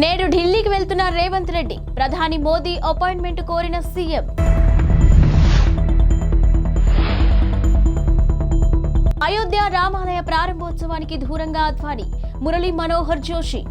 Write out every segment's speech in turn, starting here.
నేడు ఢిల్లీకి వెళ్తున్న రేవంత్ రెడ్డి. ప్రధాని మోదీ అపాయింట్మెంట్ కోరిన సీఎం. అయోధ్య రామాలయ ప్రారంభోత్సవానికి దూరంగా అద్వానీ, మురళీ మనోహర్ జోషి.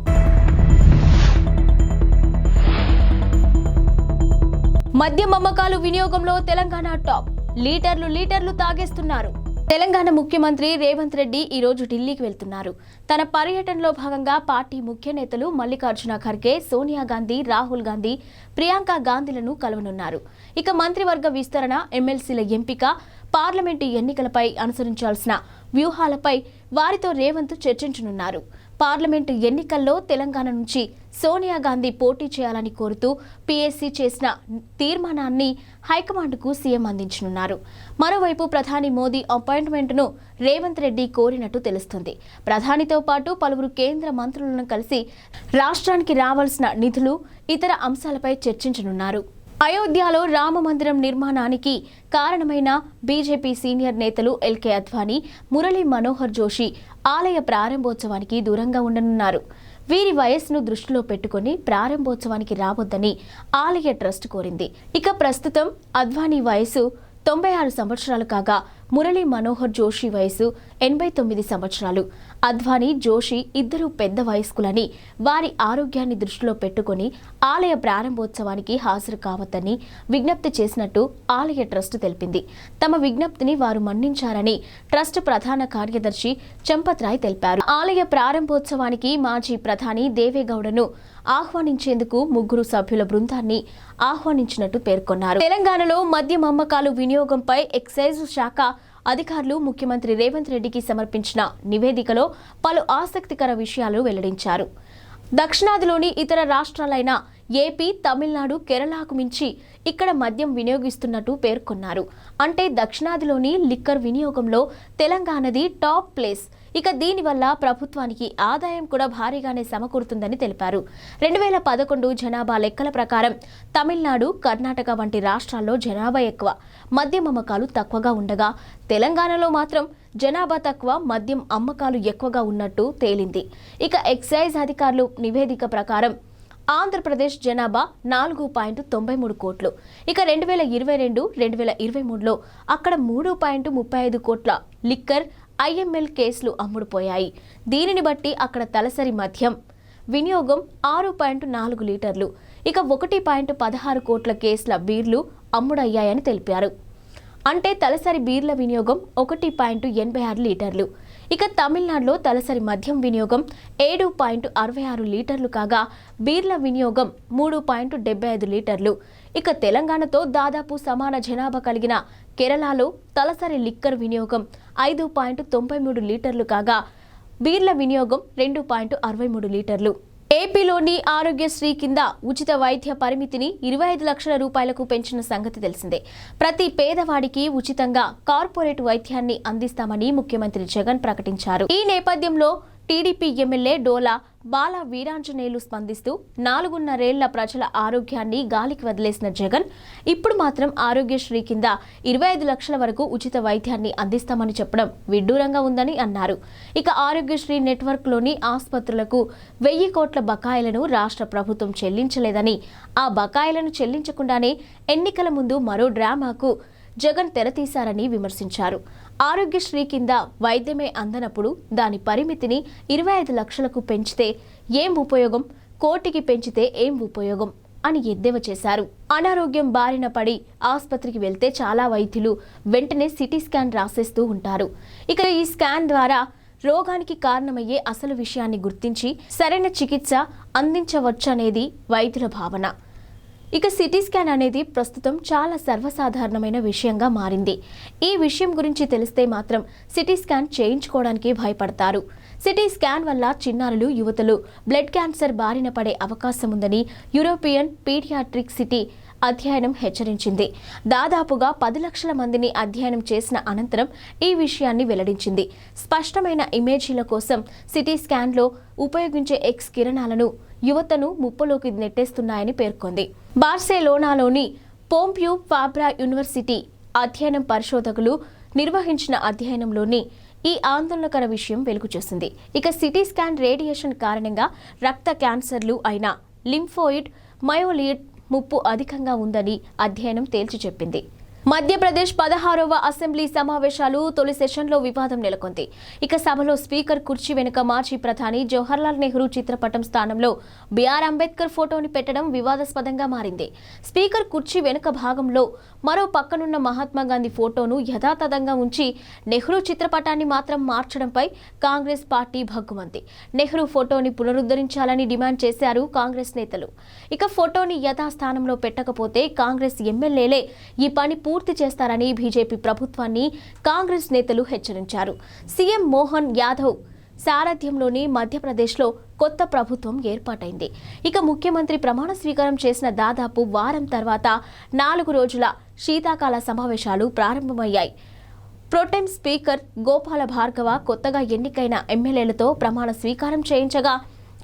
మద్యం అమ్మకాలు వినియోగంలో తెలంగాణ టాప్. లీటర్లు తాగేస్తున్నారు. తెలంగాణ ముఖ్యమంత్రి రేవంత్ రెడ్డి ఈ రోజు ఢిల్లీకి వెళ్తున్నారు. తన పర్యటనలో భాగంగా పార్టీ ముఖ్య నేతలు మల్లికార్జున ఖర్గే, సోనియా గాంధీ, రాహుల్ గాంధీ, ప్రియాంక గాంధీలను కలవనున్నారు. ఇక మంత్రివర్గ విస్తరణ, ఎమ్మెల్సీల ఎంపిక, పార్లమెంటు ఎన్నికలపై అనుసరించాల్సిన వ్యూహాలపై వారితో రేవంత్ చర్చించనున్నారు. పార్లమెంటు ఎన్నికల్లో తెలంగాణ నుంచి సోనియా గాంధీ పోటీ చేయాలని కోరుతూ పీఏసీ చేసిన తీర్మానాన్ని హైకమాండ్కు సీఎం అందించనున్నారు. మరోవైపు ప్రధాని మోదీ అపాయింట్మెంట్ను రేవంత్ రెడ్డి కోరినట్టు తెలుస్తుంది. ప్రధానితో పాటు పలువురు కేంద్ర మంత్రులను కలిసి రాష్ట్రానికి రావాల్సిన నిధులు, ఇతర అంశాలపై చర్చించనున్నారు. అయోధ్యలో రామ మందిరం నిర్మాణానికి కారణమైన బీజేపీ సీనియర్ నేతలు ఎల్కే అద్వానీ, మురళీ మనోహర్ జోషి ఆలయ ప్రారంభోత్సవానికి దూరంగా ఉండనున్నారు. వీరి వయస్సును దృష్టిలో పెట్టుకుని ప్రారంభోత్సవానికి రావద్దని ఆలయ ట్రస్ట్ కోరింది. ఇక ప్రస్తుతం అద్వానీ వయసు 96 సంవత్సరాలు కాగా మురళీ మనోహర్ జోషి వయసు 89 సంవత్సరాలు. అద్వానీ, జోషి ఇద్దరు పెద్ద వయస్కులని, వారి ఆరోగ్యాన్ని దృష్టిలో పెట్టుకుని ఆలయ ప్రారంభోత్సవానికి హాజరు కావద్దని విజ్ఞప్తి చేసినట్టు ఆలయ ట్రస్ట్ తెలిపింది. తమ విజ్ఞప్తిని వారు మన్నించారని ట్రస్ట్ ప్రధాన కార్యదర్శి చంపత్ రాయ్ తెలిపారు. ఆలయ ప్రారంభోత్సవానికి మాజీ ప్రధాని దేవేగౌడను ఆహ్వానించేందుకు 3 సభ్యుల బృందాన్ని ఆహ్వానించినట్టు పేర్కొన్నారు. తెలంగాణలో మద్యం అమ్మకాలు వినియోగంపై ఎక్సైజ్ శాఖ అధికారులు ముఖ్యమంత్రి రేవంత్ రెడ్డికి సమర్పించిన నివేదికలో పలు ఆసక్తికర విషయాలు వెల్లడించారు. దక్షిణాదిలోని ఇతర రాష్ట్రాలైన ఏపీ, తమిళనాడు, కేరళకు మించి ఇక్కడ మద్యం వినియోగిస్తున్నట్టు పేర్కొన్నారు. అంటే దక్షిణాదిలోని లిక్కర్ వినియోగంలో తెలంగాణది టాప్ ప్లేస్. ఇక దీనివల్ల ప్రభుత్వానికి ఆదాయం కూడా భారీగానే సమకూరుతుందని తెలిపారు. 2011 జనాభా లెక్కల ప్రకారం తమిళనాడు, కర్ణాటక వంటి రాష్ట్రాల్లో జనాభా ఎక్కువ, మద్యం అమ్మకాలు తక్కువగా ఉండగా తెలంగాణలో మాత్రం జనాభా తక్కువ, మద్యం అమ్మకాలు ఎక్కువగా ఉన్నట్టు తేలింది. ఇక ఎక్సైజ్ అధికారులు నివేదిక ప్రకారం ఆంధ్రప్రదేశ్ జనాభా 4.93 కోట్లు. ఇక 2022-2023లో అక్కడ 3.35 కోట్ల లిక్కర్, ఐఎంఎల్ కేసులు అమ్ముడుపోయాయి. దీనిని బట్టి అక్కడ తలసరి మద్యం వినియోగం 6.4 లీటర్లు, ఇక 1.16 కోట్ల కేసుల బీర్లు అమ్ముడయ్యాయని తెలిపారు. అంటే తలసరి బీర్ల వినియోగం 1.86 లీటర్లు. ఇక తమిళనాడులో తలసరి మద్యం వినియోగం 7.66 లీటర్లు కాగా బీర్ల వినియోగం 3.75 లీటర్లు. ఇక తెలంగాణతో దాదాపు సమాన జనాభా కలిగిన కేరళలో తలసరి లిక్కర్ వినియోగం 5.93 లీటర్లు కాగా బీర్ల వినియోగం 2.63 లీటర్లు. ఏపీలోని ఆరోగ్యశ్రీ కింద ఉచిత వైద్య పరిమితిని 25 లక్షల రూపాయలకు పెంచిన సంగతి తెలిసిందే. ప్రతి పేదవాడికి ఉచితంగా కార్పొరేట్ వైద్యాన్ని అందిస్తామని ముఖ్యమంత్రి జగన్ ప్రకటించారు. ఈ నేపథ్యంలో టీడీపీ ఎమ్మెల్యే డోలా బాల వీరాంజనేయులు స్పందిస్తూ 4.5 ప్రజల ఆరోగ్యాన్ని గాలికి వదిలేసిన జగన్ ఇప్పుడు మాత్రం ఆరోగ్యశ్రీ కింద 25 లక్షల వరకు ఉచిత వైద్యాన్ని అందిస్తామని చెప్పడం విడ్డూరంగా ఉందని అన్నారు. ఇక ఆరోగ్యశ్రీ నెట్వర్క్లోని ఆసుపత్రులకు 1000 కోట్ల బకాయిలను రాష్ట్ర ప్రభుత్వం చెల్లించలేదని, ఆ బకాయిలను చెల్లించకుండానే ఎన్నికల ముందు మరో డ్రామాకు జగన్ తెరతీశారని విమర్శించారు. ఆరోగ్యశ్రీ కింద వైద్యమే అందనప్పుడు దాని పరిమితిని 25 లక్షలకు పెంచితే ఏం ఉపయోగం, కోటికి పెంచితే ఏం ఉపయోగం అని ఎద్దేవా చేశారు. అనారోగ్యం బారిన పడి ఆసుపత్రికి వెళ్తే చాలా వైద్యులు వెంటనే సిటీ స్కాన్ రాసేస్తూ ఉంటారు. ఇక ఈ స్కాన్ ద్వారా రోగానికి కారణమయ్యే అసలు విషయాన్ని గుర్తించి సరైన చికిత్స అందించవచ్చనేది వైద్యుల భావన. ఇక సిటీ స్కాన్ అనేది ప్రస్తుతం చాలా సర్వసాధారణమైన విషయంగా మారింది. ఈ విషయం గురించి తెలిస్తే మాత్రం సిటీ స్కాన్ చేయించుకోవడానికి భయపడతారు. సిటీ స్కాన్ వల్ల చిన్నారులు, యువతులు బ్లడ్ క్యాన్సర్ బారిన పడే అవకాశం ఉందని యూరోపియన్ పీడియాట్రిక్ సిటీ అధ్యయనం హెచ్చరించింది. దాదాపుగా 10 లక్షల మందిని అధ్యయనం చేసిన అనంతరం ఈ విషయాన్ని వెల్లడించింది. స్పష్టమైన ఇమేజీల కోసం సిటీ స్కాన్లో ఉపయోగించే ఎక్స్ కిరణాలను యువతను ముప్పులోకి నెట్టేస్తున్నాయని పేర్కొంది. బార్సిలోనాలోని పోంప్యూ ఫాబ్రా యూనివర్సిటీ అధ్యయనం పరిశోధకులు నిర్వహించిన అధ్యయనంలోని ఈ ఆందోళనకర విషయం వెలుగు చూసింది. ఇక సిటీ స్కాన్ రేడియేషన్ కారణంగా రక్త క్యాన్సర్లు అయిన లింఫోయిడ్, మయోలిడ్ ముప్పు అధికంగా ఉందని అధ్యయనం తేల్చి చెప్పింది. మధ్యప్రదేశ్ 16వ అసెంబ్లీ సమావేశాలు తొలి సెషన్లో వివాదం నెలకొంది. ఇక సభలో స్పీకర్ కుర్చీ వెనుక మాజీ ప్రధాని జవహర్లాల్ నెహ్రూ చిత్రపటం స్థానంలో బిఆర్ అంబేద్కర్ ఫోటోని పెట్టడం వివాదాస్పదంగా మారింది. స్పీకర్ కుర్చీ వెనుక భాగంలో మరో పక్కనున్న మహాత్మా గాంధీ ఫోటోను యథాతథంగా ఉంచి నెహ్రూ చిత్రపటాన్ని మాత్రం మార్చడంపై కాంగ్రెస్ పార్టీ భగ్గుమంది. నెహ్రూ ఫోటోని పునరుద్ధరించాలని డిమాండ్ చేశారు కాంగ్రెస్ నేతలు. ఇక ఫోటోని యథాస్థానంలో పెట్టకపోతే కాంగ్రెస్ ఎమ్మెల్యేలే ఈ పని పూర్తి చేస్తారని బీజేపీ ప్రభుత్వాన్ని కాంగ్రెస్ నేతలు హెచ్చరించారు. సీఎం మోహన్ యాదవ్ సారథ్యంలోని మధ్యప్రదేశ్లో కొత్త ప్రభుత్వం ఏర్పాటైంది. ఇక ముఖ్యమంత్రి ప్రమాణ స్వీకారం చేసిన దాదాపు వారం తర్వాత 4 రోజుల శీతాకాల సమావేశాలు ప్రారంభమయ్యాయి. ప్రోటెం స్పీకర్ గోపాల భార్గవ కొత్తగా ఎన్నికైన ఎమ్మెల్యేలతో ప్రమాణ స్వీకారం చేయించగా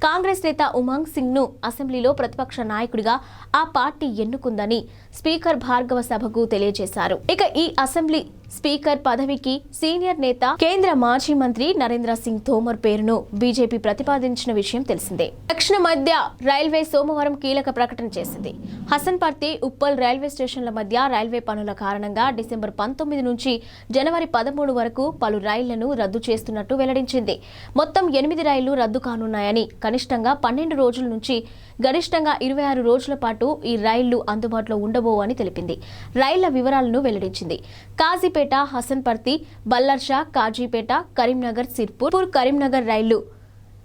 కాంగ్రెస్ నేత ఉమంగ్ సింగ్ ను అసెంబ్లీలో ప్రతిపక్ష నాయకుడిగా ఆ పార్టీ ఎన్నుకుందని స్పీకర్ భార్గవ సభకు తెలియజేశారు. ఇక ఈ అసెంబ్లీ స్పీకర్ పదవికి సీనియర్ నేత కేంద్ర మాజీ మంత్రి నరేంద్ర సింగ్ తోమర్ పేరును బీజేపీ ప్రతిపాదించిన విషయం తెలిసిందే. దక్షిణ మధ్య రైల్వే సోమవారం కీలక ప్రకటన చేసింది. హసన్పర్తి, ఉప్పల్ రైల్వే స్టేషన్ల మధ్య రైల్వే పనుల కారణంగా డిసెంబర్ 19 నుంచి జనవరి 13 వరకు పలు రైళ్లను రద్దు చేస్తున్నట్టు వెల్లడించింది. మొత్తం 8 రైళ్లు రద్దు కానున్నాయని, కనిష్టంగా 12 రోజుల నుంచి గరిష్టంగా 26 రోజుల పాటు ఈ రైళ్లు అందుబాటులో ఉండబోవని తెలిపింది. రైళ్ల వివరాలను వెల్లడించింది. కాజీపేట, హసన్పర్తి, బల్లర్షా, కాజీపేట, కరీంనగర్, సిర్పూర్, కరీంనగర్ రైళ్లు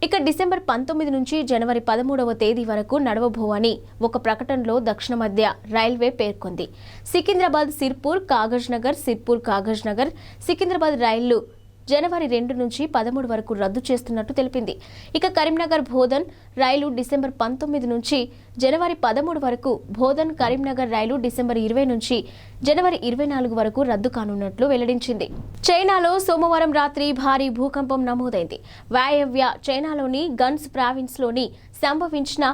ఇక డిసెంబర్ 19 నుంచి జనవరి 13వ తేదీ వరకు నడవబోవని ఒక ప్రకటనలో దక్షిణ మధ్య రైల్వే పేర్కొంది. సికింద్రాబాద్, సిర్పూర్, కాగజ్నగర్, సిర్పూర్, కాగజ్నగర్, సికింద్రాబాద్ రైళ్లు జనవరి 2 నుంచి 13 వరకు రద్దు చేస్తున్నట్టు తెలిపింది. ఇక కరీంనగర్ బోధన్ రైలు డిసెంబర్ 19 నుంచి జనవరి 13 వరకు, బోధన్ కరీంనగర్ రైలు డిసెంబర్ 20 నుంచి జనవరి 24 వరకు రద్దు కానున్నట్లు వెల్లడించింది. చైనాలో సోమవారం రాత్రి భారీ భూకంపం నమోదైంది. వాయవ్య చైనాలోని గన్స్ ప్రావిన్స్లోని సంభవించిన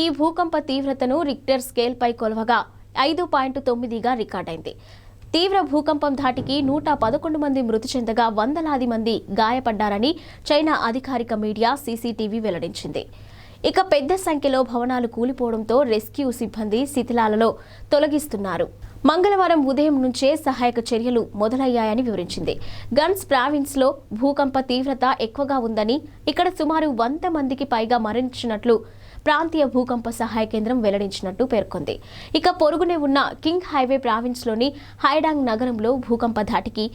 ఈ భూకంప తీవ్రతను రిక్టర్ స్కేల్పై కొలవగా 5.9గా రికార్డైంది. తీవ్ర భూకంపం ధాటికి 111 మంది మృతి చెందగా వందలాది మంది గాయపడ్డారని చైనా అధికారిక మీడియా సీసీటీవీ వెల్లడించింది. ఇక పెద్ద సంఖ్యలో భవనాలు కూలిపోవడంతో రెస్క్యూ సిబ్బంది శిథిలాలలో తొలగిస్తున్నారు. మంగళవారం ఉదయం నుంచే సహాయక చర్యలు మొదలయ్యాయని వివరించింది. గన్స్ ప్రావిన్స్లో భూకంప తీవ్రత ఎక్కువగా ఉందని, ఇక్కడ సుమారు 100 మందికి పైగా మరణించినట్లు ప్రాంతీయ భూకంప సహాయ కేంద్రం వెల్లడించినట్టు పేర్కొంది. ఇక పొరుగునే ఉన్న కింగ్ హైవే ప్రావిన్స్లోని హైడాంగ్ నగరంలో భూకంప ధాటికి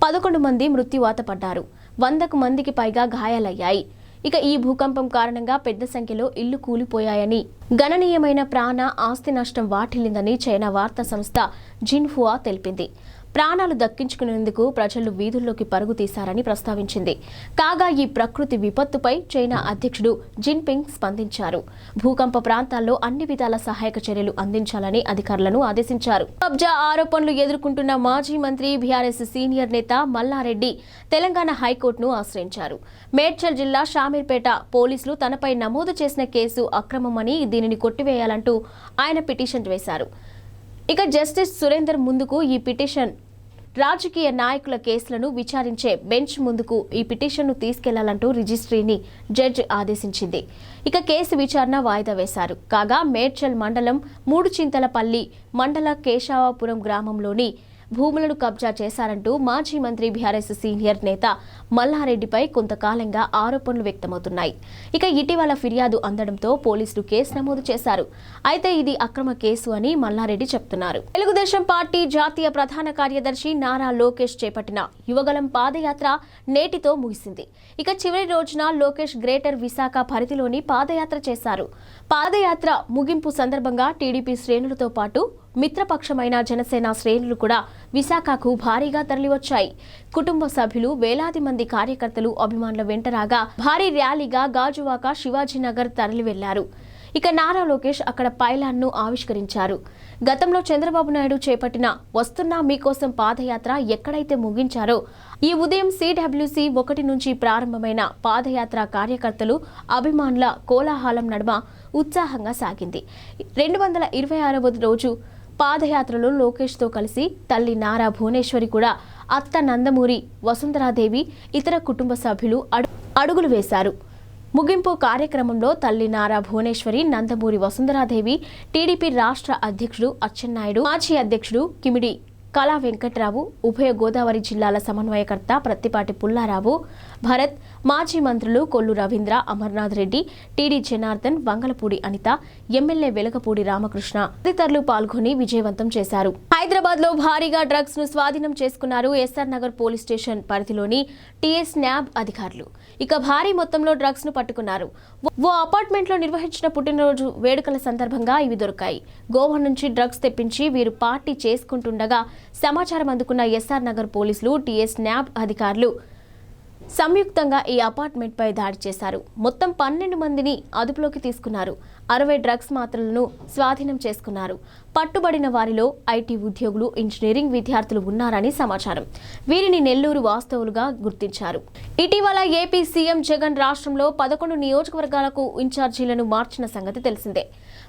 11 మంది మృత్యువాత పడ్డారు. 100 మందికి పైగా గాయాలయ్యాయి. ఇక ఈ భూకంపం కారణంగా పెద్ద సంఖ్యలో ఇళ్లు కూలిపోయాయని, గణనీయమైన ప్రాణ ఆస్తి నష్టం వాటిల్లిందని చైనా వార్తా సంస్థ జిన్హువా తెలిపింది. ప్రాణాలు దక్కించుకునేందుకు ప్రజలు వీధుల్లోకి పరుగు తీశారని ప్రస్తావించింది. కాగా ఈ ప్రకృతి విపత్తుపై చైనా అధ్యక్షుడు జిన్పింగ్ స్పందించారు. భూకంప ప్రాంతాల్లో అన్ని విధాల సహాయక చర్యలు అందించాలని అధికారులను ఆదేశించారు. కబ్జా ఆరోపణలు ఎదుర్కొంటున్న మాజీ మంత్రి బీఆర్ఎస్ సీనియర్ నేత మల్లారెడ్డి తెలంగాణ హైకోర్టును ఆశ్రయించారు. మేడ్చల్ జిల్లా షామీర్పేట పోలీసులు తనపై నమోదు చేసిన కేసు అక్రమమని, దీనిని కొట్టివేయాలంటూ ఆయన పిటిషన్ వేశారు. ఇక జస్టిస్ సురేందర్ ముందుకు ఈ పిటిషన్ రాజకీయ నాయకుల కేసులను విచారించే బెంచ్ ముందుకు ఈ పిటిషన్ను తీసుకెళ్లాలంటూ రిజిస్ట్రీని జడ్జి ఆదేశించింది. ఇక కేసు విచారణ వాయిదా వేశారు. కాగా మేడ్చల్ మండలం మూడుచింతలపల్లి మండల కేశవాపురం గ్రామంలోని భూములను కబ్జా చేశారంటూ మాజీ మంత్రి బీఆర్ఎస్ సీనియర్ నేత మల్లారెడ్డిపై కొంతకాలంగా ఆరోపణలు వ్యక్తమవుతున్నాయి. ఇక ఇటీవల ఫిర్యాదు అందడంతో పోలీసులు కేసు నమోదు చేశారు. అయితే ఇది అక్రమ కేసు అని మల్లారెడ్డి చెప్తున్నారు. తెలుగుదేశం పార్టీ జాతీయ ప్రధాన కార్యదర్శి నారా లోకేష్ చేపట్టిన యువగళం పాదయాత్ర నేటితో ముగిసింది. ఇక చివరి రోజున లోకేష్ గ్రేటర్ విశాఖ పరిధిలోని పాదయాత్ర చేశారు. పాదయాత్ర ముగింపు సందర్భంగా టీడీపీ శ్రేణులతో పాటు మిత్రపక్షమైన జనసేన శ్రేణులు కూడా విశాఖకు భారీగా తరలివచ్చాయి. కుటుంబ సభ్యులు, వేలాది మంది కార్యకర్తలు, అభిమానుల వెంటరాగా భారీ ర్యాలీగా గాజువాక, శివాజీనగర్ తరలి వెళ్లారు. ఇక నారా లోకేష్ అక్కడ పైలాన్ను ఆవిష్కరించారు. గతంలో చంద్రబాబు నాయుడు చేపట్టిన వస్తున్నా మీకోసం పాదయాత్ర ఎక్కడైతే ముగించారో ఈ ఉదయం CWC 1 నుంచి ప్రారంభమైన పాదయాత్ర కార్యకర్తలు, అభిమానుల కోలాహలం నడుమ ఉత్సాహంగా సాగింది. 226వ రోజు పాదయాత్రలో లోకేష్తో కలిసి తల్లి నారా భువనేశ్వరి కూడా అత్త నందమూరి వసుంధరాదేవి ఇతర కుటుంబ సభ్యులు అడుగులు వేశారు. ముగింపు కార్యక్రమంలో తల్లి నారా భువనేశ్వరి, నందమూరి వసుంధరాదేవి, టీడీపీ రాష్ట్ర అధ్యక్షుడు అచ్చెన్నాయుడు, మాజీ అధ్యక్షుడు కిమిడి కళా వెంకట్రావు, ఉభయ గోదావరి జిల్లాల సమన్వయకర్త ప్రత్తిపాటి పుల్లారావు భరత్, మాజీ మంత్రులు కొల్లు రవీంద్ర, అమర్నాథ్ రెడ్డి, టీడీ జనార్దన్, వంగలపూడి అనిత, ఎమ్మెల్యే వెలగపూడి రామకృష్ణ తదితరులు పాల్గొని విజయవంతం చేశారు. హైదరాబాద్ లో భారీగా డ్రగ్స్ ను స్వాధీనం చేసుకున్నారు ఎస్ఆర్ నగర్ పోలీస్ స్టేషన్ పరిధిలోని టీఎస్ న్యాబ్ అధికారులు. ఇక భారీ మొత్తంలో డ్రగ్స్ ను పట్టుకున్నారు. ఓ అపార్ట్మెంట్ లో నిర్వహించిన పుట్టినరోజు వేడుకల సందర్భంగా ఇవి దొరికాయి. గోవా నుంచి డ్రగ్స్ తెప్పించి వీరు పార్టీ చేసుకుంటుండగా సమాచారం అందుకున్న ఎస్ఆర్ నగర్ పోలీసులు, టీఎస్ న్యాబ్ అధికారులు సంయుక్తంగా ఈ అపార్ట్మెంట్ పై దాడి చేశారు. మొత్తం 12 మందిని అదుపులోకి తీసుకున్నారు. 60 డ్రగ్స్ మాత్రలను స్వాధీనం చేసుకున్నారు. పట్టుబడిన వారిలో ఐటీ ఉద్యోగులు, ఇంజనీరింగ్ విద్యార్థులు ఉన్నారని సమాచారం. వీరిని నెల్లూరు వాస్తవులుగా గుర్తించారు. ఇటీవల ఏపీ సీఎం జగన్ రాష్ట్రంలో 11 నియోజకవర్గాలకు ఇన్ఛార్జీలను మార్చిన సంగతి తెలిసిందే.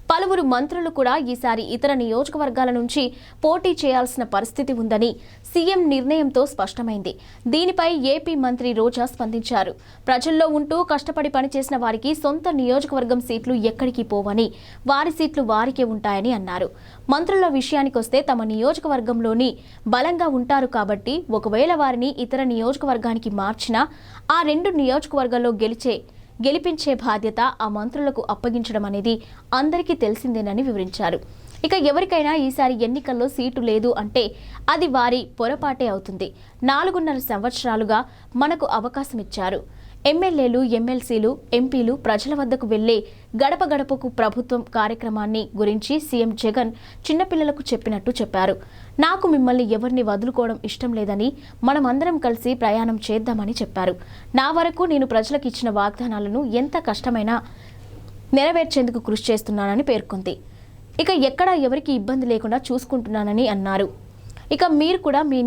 పలువురు మంత్రులు కూడా ఈసారి ఇతర నియోజకవర్గాల నుంచి పోటీ చేయాల్సిన పరిస్థితి ఉందని సీఎం నిర్ణయంతో స్పష్టమైంది. దీనిపై ఏపీ మంత్రి రోజా స్పందించారు. ప్రజల్లో ఉంటూ కష్టపడి పనిచేసిన వారికి సొంత నియోజకవర్గం సీట్లు ఎక్కడికి పోవని, వారి సీట్లు వారికే ఉంటాయని అన్నారు. మంత్రుల విషయానికొస్తే తమ నియోజకవర్గంలోని బలంగా ఉంటారు కాబట్టి ఒకవేళ వారిని ఇతర నియోజకవర్గానికి మార్చినా ఆ 2 నియోజకవర్గాల్లో గెలిపించే బాధ్యత ఆ మంత్రులకు అప్పగించడం అనేది అందరికీ తెలిసిందేనని వివరించారు. ఇక ఎవరికైనా ఈసారి ఎన్నికల్లో సీటు లేదు అంటే అది వారి పొరపాటే అవుతుంది. 4.5 సంవత్సరాలుగా మనకు అవకాశం ఇచ్చారు. ఎమ్మెల్యేలు, ఎమ్మెల్సీలు, ఎంపీలు ప్రజల వద్దకు వెళ్లే గడప గడపకు ప్రభుత్వం కార్యక్రమాన్ని గురించి సీఎం జగన్ చిన్నపిల్లలకు చెప్పినట్టు చెప్పారు. నాకు మిమ్మల్ని ఎవరిని వదులుకోవడం ఇష్టం లేదని, మనమందరం కలిసి ప్రయాణం చేద్దామని చెప్పారు. నా వరకు నేను ప్రజలకు ఇచ్చిన వాగ్దానాలను ఎంత కష్టమైనా నెరవేర్చేందుకు కృషి చేస్తున్నానని పేర్కొంది. ఇక ఎక్కడా ఎవరికి ఇబ్బంది లేకుండా చూసుకుంటున్నానని అన్నారు. ఇక మీరు కూడా మీ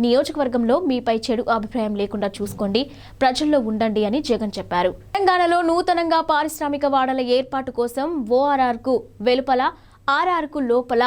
నియోజకవర్గంలో మీపై చెడు అభిప్రాయం లేకుండా చూసుకోండి, ప్రజల్లో ఉండండి అని జగన్ చెప్పారు. తెలంగాణలో నూతనంగా పారిశ్రామిక వాడల ఏర్పాటు కోసం ఓఆర్ఆర్కు వెలుపల, ఆర్ఆర్కు లోపల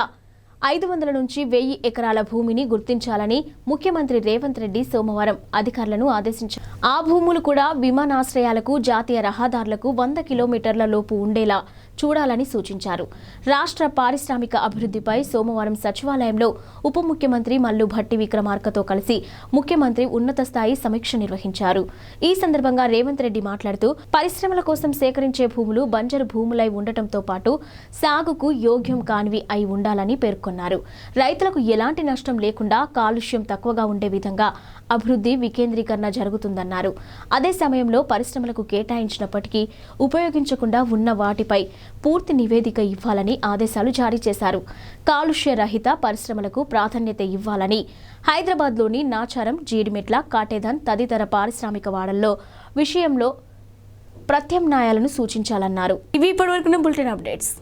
500 నుంచి 1000 ఎకరాల భూమిని గుర్తించాలని ముఖ్యమంత్రి రేవంత్ రెడ్డి సోమవారం అధికారులను ఆదేశించారు. ఆ భూములు కూడా విమానాశ్రయాలకు, జాతీయ రహదారులకు 100 కిలోమీటర్ల లోపు ఉండేలా చూడాలని సూచించారు. రాష్ట్ర పారిశ్రామిక అభివృద్ధిపై సోమవారం సచివాలయంలో ఉప ముఖ్యమంత్రి మల్లు భట్టి విక్రమార్కతో కలిసి ముఖ్యమంత్రి ఉన్నత స్థాయి సమీక్ష నిర్వహించారు. ఈ సందర్భంగా రేవంత్ రెడ్డి మాట్లాడుతూ పరిశ్రమల కోసం సేకరించే భూములు బంజరు భూములై ఉండటంతో పాటు సాగుకు యోగ్యం కానివి అయి ఉండాలని పేర్కొన్నారు. రైతులకు ఎలాంటి నష్టం లేకుండా, కాలుష్యం తక్కువగా ఉండే విధంగా అభివృద్ధి వికేంద్రీకరణ జరుగుతుందన్నారు. అదే సమయంలో పరిశ్రమలకు కేటాయించినప్పటికీ ఉపయోగించకుండా ఉన్న వాటిపై పూర్తి నివేదిక ఇవ్వాలని ఆదేశాలు జారీ చేశారు. కాలుష్య రహిత పరిశ్రమలకు ప్రాధాన్యత ఇవ్వాలని, హైదరాబాద్లోని నాచారం, జీడిమెట్ల, కాటేదాన్ తదితర పారిశ్రామిక వాడల్లో విషయంలో ప్రత్యామ్నాయాలను సూచించాలన్నారు. ఇవి ఇప్పటివరకు బులెటిన్ అప్డేట్స్.